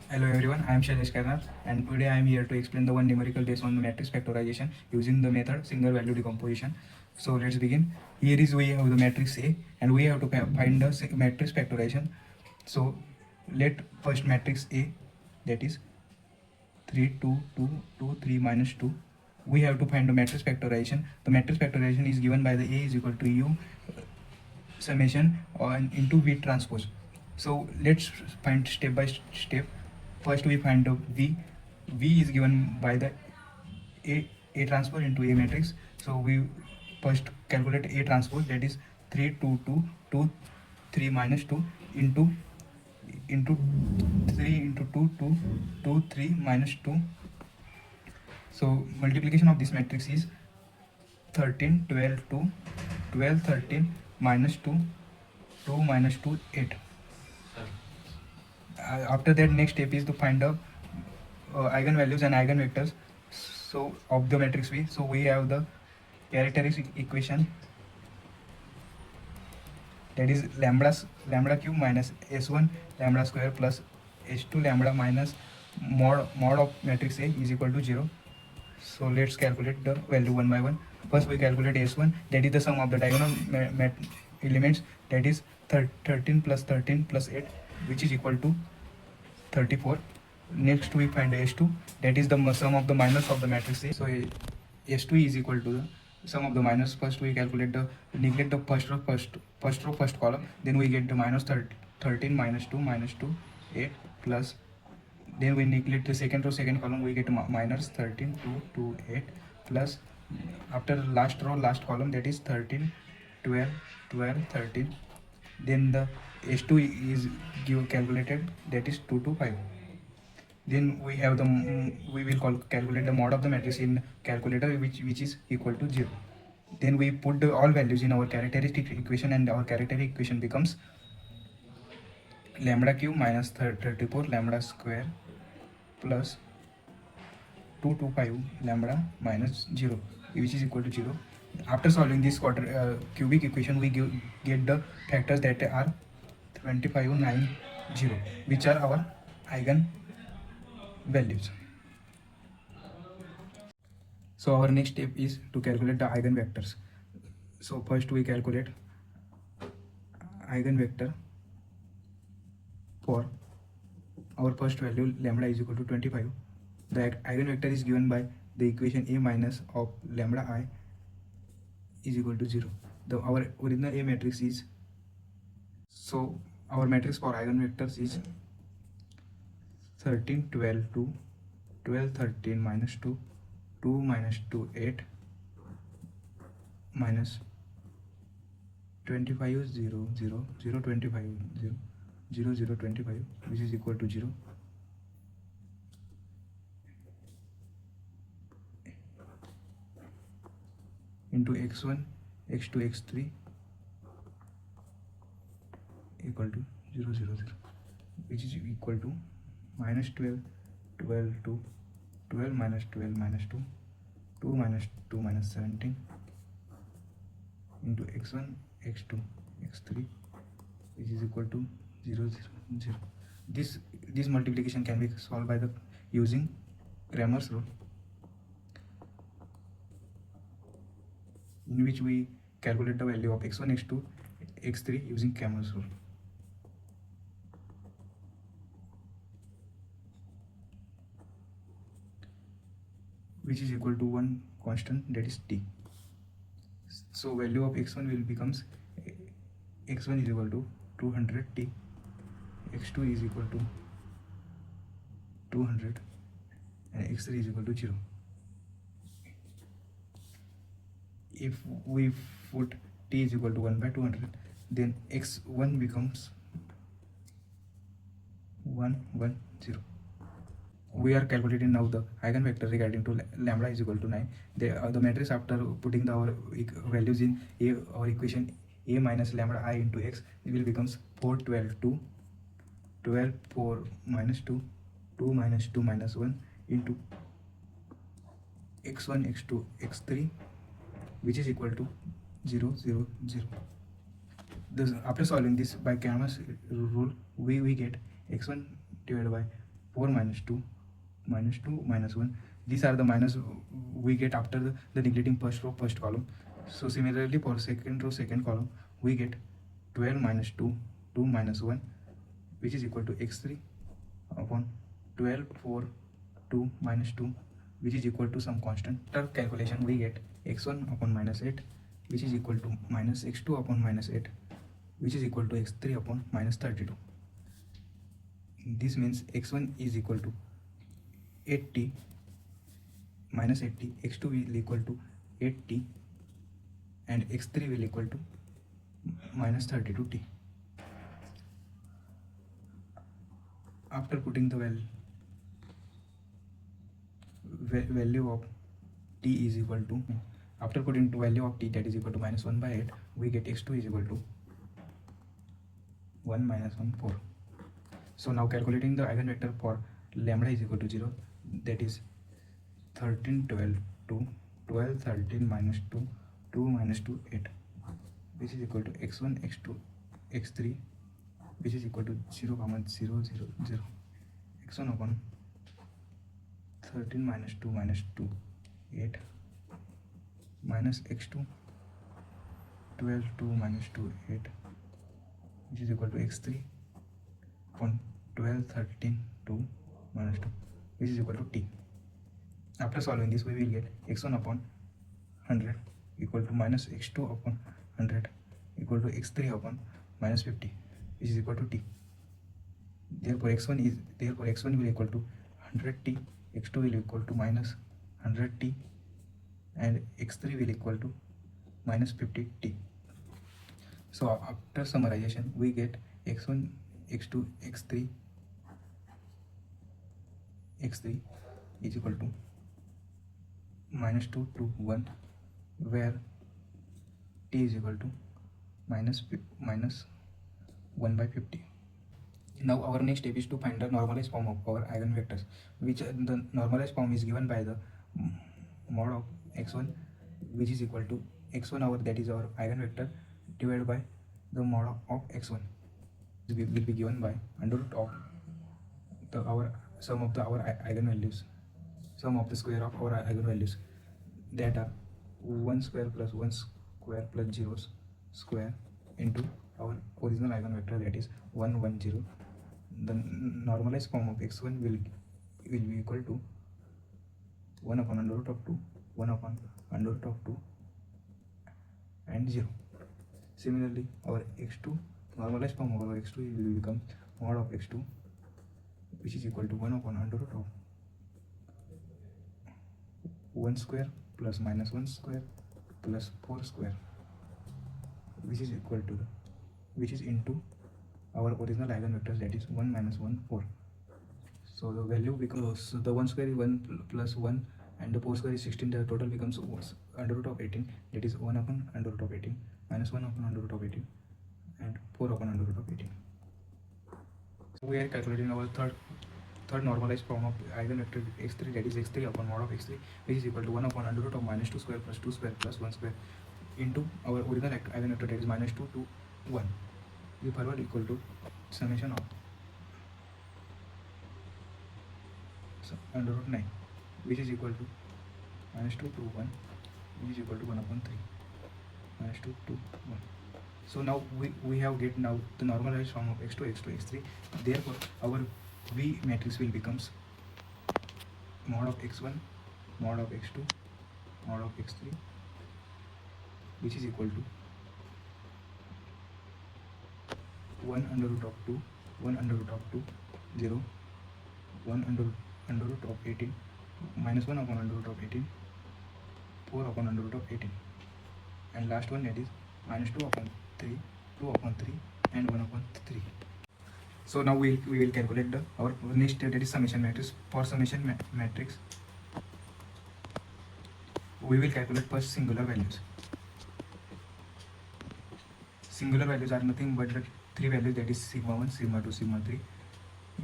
Hello everyone, I am Shailesh Karnar and today I am here to explain the one numerical based on the matrix factorization using the method single value decomposition. So let's begin. Here is we have the matrix A and we have to find the matrix factorization. So let first matrix A, that is 3 2 2 2 3 minus 2. We have to find the matrix factorization. The matrix factorization is given by the A is equal to U summation on into V transpose. So let's find step by step. First we find the V. V is given by the A transpose into A matrix. So we first calculate A transpose, that is 3 2 2 2 3 minus 2 into 3 into 2 2 2 3 minus 2. So multiplication of this matrix is 13 12 2 12 13 minus 2 2 minus 2 8. After that, next step is to find the eigenvalues and eigenvectors so of the matrix V. So we have the characteristic equation, that is lambda cube minus s1 lambda square plus s2 lambda minus mod of matrix A is equal to 0. So let's calculate the value one by one. First we calculate s1, that is the sum of the diagonal elements, that is 13 plus 13 plus 8, which is equal to 34. Next we find s2, that is the sum of the minus of the matrix A. So s2 is equal to the sum of the minus. First we calculate the neglect the first row first column, then we get the minus 13 minus 2 8 plus, then we neglect the second row second column, we get minus 13 2 2 8 plus, after last row last column, that is 13 12 12 13. Then the s2 is calculated, that is 2 to 5. Then we have the we will calculate the mod of the matrix in calculator, which is equal to 0. Then we put all values in our characteristic equation and our characteristic equation becomes lambda cube minus 34 lambda square plus 225 lambda minus 0, which is equal to 0. After solving this cubic equation, we get the factors that are 2590, which are our eigen values. So our next step is to calculate the eigenvectors. So first we calculate eigenvector for our first value lambda is equal to 25. The eigenvector is given by the equation A minus of lambda I is equal to 0. Our original A matrix is, so our matrix for eigenvectors is 13 12 2 12 13 minus 2 2 minus 2 8 minus 25 0 0 0 25 0 0 0 25, which is equal to 0. Into x1 x2 x3 equal to 0 0 0, which is equal to minus 12 12 2 12 minus 12 minus 2 2 minus 2 minus 17 into x1 x2 x3, which is equal to 0 0 0. This multiplication can be solved by the using Cramer's rule, in which we calculate the value of x1 x2 x3 using Cramer's rule. Which is equal to one constant, that is t. So value of x1 will becomes x1 is equal to 200 t, x2 is equal to 200, and x3 is equal to 0. If we put t is equal to 1 by 200, then x1 becomes 110. We are calculating now the eigenvector regarding to lambda is equal to 9. The matrix after putting our values in our equation A minus lambda I into x, it will becomes 4 12 2 12 4 minus 2 2 minus 2 minus 1 into x1 x2 x3, which is equal to 0 0 0. After solving this by Cramer's rule, we get x1 divided by 4 minus 2 minus 2 minus 1. These are the minus we get after the neglecting first row first column. So similarly for second row second column we get 12 minus 2 2 minus 1, which is equal to x3 upon 12 4 2 minus 2, which is equal to some constant. After calculation we get x1 upon minus 8, which is equal to minus x2 upon minus 8, which is equal to x3 upon minus 32. This means x1 is equal to 8t minus 8t, x2 will equal to 8t, and x3 will equal to minus 32t. After putting the value of t is equal to, after putting the value of t, that is equal to minus 1 by 8, we get x2 is equal to 1 minus 1 4. So now calculating the eigenvector for lambda is equal to 0, that is 13 12 2 12 13 minus 2 2 minus 2 8, which is equal to x1 x2 x3, which is equal to 0 0 0 0. x1 upon 13 minus 2 8 minus x2 12 2 minus 2 8, which is equal to x3 upon 12 13 2 minus 2, which is equal to t. After solving this we will get x1 upon 100 equal to minus x2 upon 100 equal to x3 upon minus 50, which is equal to t. Therefore x1 will equal to 100t, x2 will equal to minus 100t, and x3 will equal to minus 50t. So after summarization we get x1 x2 x3 is equal to minus 2 to 1, where t is equal to minus 1 by 50. Now our next step is to find the normalized form of our eigenvectors, which the normalized form is given by the mod of x1, which is equal to x1 our, that is our eigenvector, divided by the mod of x1. This will be given by under root of our sum of our eigenvalues, sum of the square of our eigenvalues, that are 1 square plus 1 square plus 0 square into our original eigenvector, that is 1 1 0. The normalized form of x1 will be equal to 1 upon under root of 2, 1 upon under root of 2, and 0. Similarly our x2, normalized form of our x2 will become mod of x2, which is equal to 1 upon under root of 1 square plus minus 1 square plus 4 square, which is equal to which is into our original eigenvectors, that is 1 minus 1 4. So the value becomes, so the 1 square is 1 plus 1 and the 4 square is 16. The total becomes under root of 18, that is 1 upon under root of 18 minus 1 upon under root of 18 and 4 upon under root of 18. So we are calculating our third normalized form of eigenvector x3, that is x3 upon mod of x3, which is equal to 1 upon under root of minus 2 square plus 2 square plus 1 square into our original eigenvector, that is minus 2 to 1. We forward equal to summation of under root 9, which is equal to minus 2 to 1, which is equal to 1 upon 3 minus 2 to 1. So now we have get now the normalized form of x2 x2 x3. Therefore our V matrix will becomes mod of x1 mod of x2 mod of x3, which is equal to 1 under root of 2 1 under root of 2 0 1 under root of 18 minus 1 upon under root of 18 4 upon under root of 18, and last one, that is minus 2 upon 3 2 upon 3 and 1 upon 3. So now we will calculate our next step, that is summation matrix. For summation matrix we will calculate first singular values. Singular values are nothing but the three values, that is sigma 1 sigma 2 sigma 3,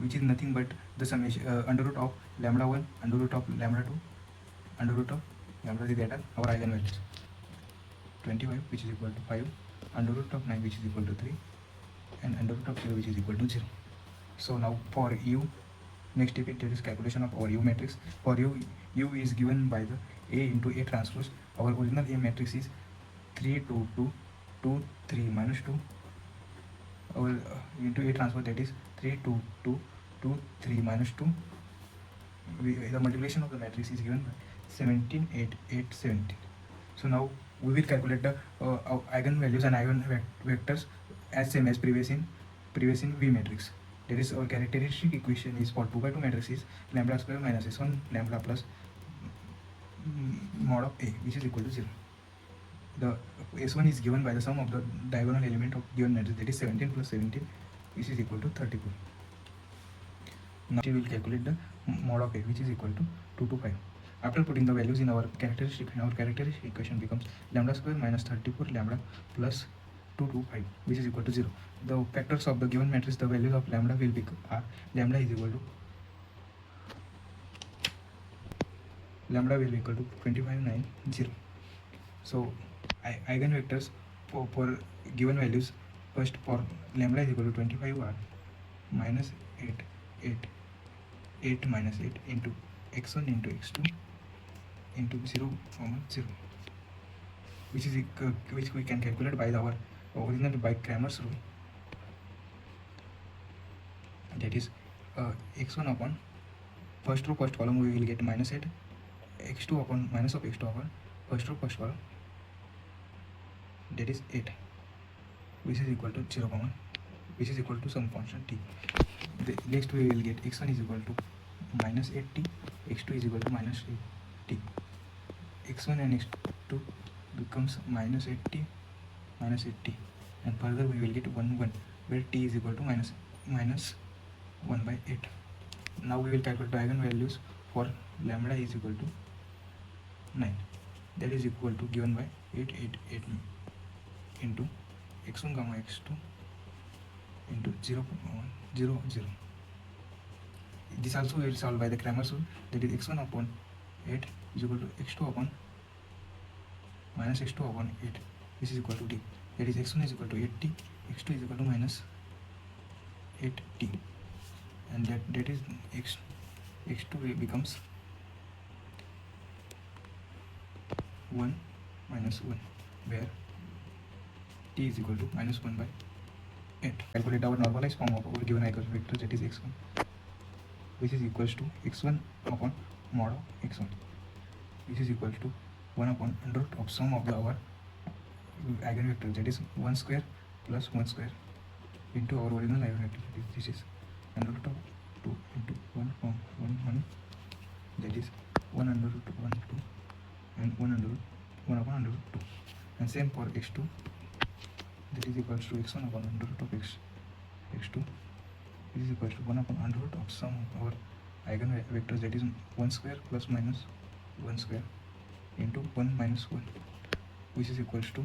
which is nothing but the summation under root of lambda 1 under root of lambda 2 under root of lambda 3, that are our eigenvalues. 25, which is equal to 5, under root of 9, which is equal to 3, and under root of 0, which is equal to 0. So now for u Next step it is calculation of our U matrix. For U is given by the A into A transpose. Our original A matrix is 3 2 2 2 3 minus 2. Our into A transpose, that is 3 2 2 2 3 minus 2. The multiplication of the matrix is given by 17 8 8 17. So now we will calculate the eigenvalues and eigenvectors as same as previous in V matrix. That is, our characteristic equation is for 2 by 2 matrix is lambda square minus s1 lambda plus mod of A, which is equal to 0. The s1 is given by the sum of the diagonal element of given matrix, that is 17 plus 17, which is equal to 34. Now we will calculate the mod of A, which is equal to 2 to 5. After putting the values in our characteristic equation becomes lambda square minus 34 lambda plus 2 to 5, which is equal to 0. The factors of the given matrix, the values of lambda will be lambda is equal to 2590. So eigenvectors for given values, first for lambda is equal to 25 are minus 8 minus 8 into x1 into x2 into 0, 0, which we can calculate by our original by Cramer's rule. That is x1 upon first row first column we will get minus 8, x2 upon minus of x2 upon first row first column, that is 8, which is equal to 0, which is equal to some constant t. Next we will get x1 is equal to minus 8t, x2 is equal to minus 8t. x1 and x2 becomes minus 8t, and further we will get 1 1, where t is equal to minus 1 by 8. Now we will calculate the eigenvalues for lambda is equal to 9, that is equal to given by 8 8 8 into x1 comma x2 into 0 0 0. This also will solve by the Cramer's rule, that is x1 upon 8 is equal to x2 upon minus x2 upon 8, this is equal to t, that is x1 is equal to 8t, x2 is equal to minus 8t, and that is x2 becomes 1 minus 1, where t is equal to minus 1 by 8. Calculate our normalized form of our given eigenvector, that is x1, which is equals to x1 upon mod of x1, which is equal to 1 upon under root of sum of our eigenvector, that is 1 square plus 1 square into our original eigenvector, this is under root of 2 into 1 from 1 1, that is 1 under root of 1 2 and 1 upon under root 2, and same for x2, that is equals to x1 upon under root of x2, this is equals to 1 upon under root of sum of our eigenvectors, that is 1 square plus minus 1 square into 1 minus 1, which is equals to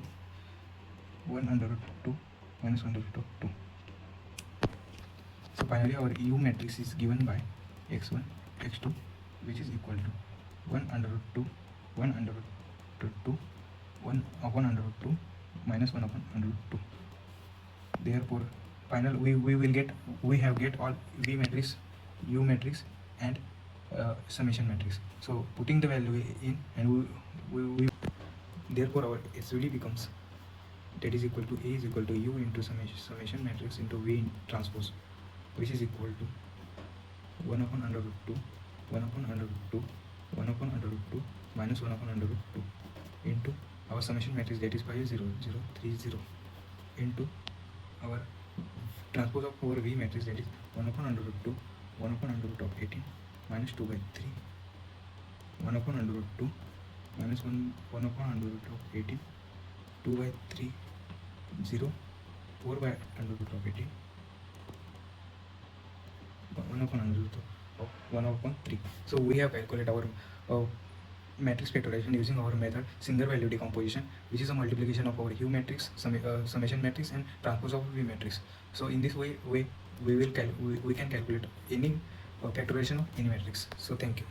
1 under root 2 minus 1 under root of 2. So finally our U matrix is given by x1 x2, which is equal to 1 under root 2 1 under root 2 1 upon under root 2 minus 1 upon under root 2. Therefore final we have get all V matrix, U matrix and summation matrix. So putting the value in, and we therefore our SVD becomes, that is equal to A is equal to U into summation matrix into V transpose, which is equal to 1 upon under root 2 1 upon under root 2 1 upon under root 2 minus 1 upon under root 2 into our summation matrix, that is 5 0 0 3 0, into our transpose of our V matrix, that is 1 upon under root 2 1 upon under root of 18 minus 2 by 3 1 upon under root 2 minus 1 upon under root of 18 2 by 3 0 4 by under root of 18 1 upon under root of 1 upon 3. So we have calculated our matrix factorization using our method single value decomposition, which is a multiplication of our U matrix, summation matrix and transpose of V matrix. So in this way we can calculate any factorization of any matrix. So thank you.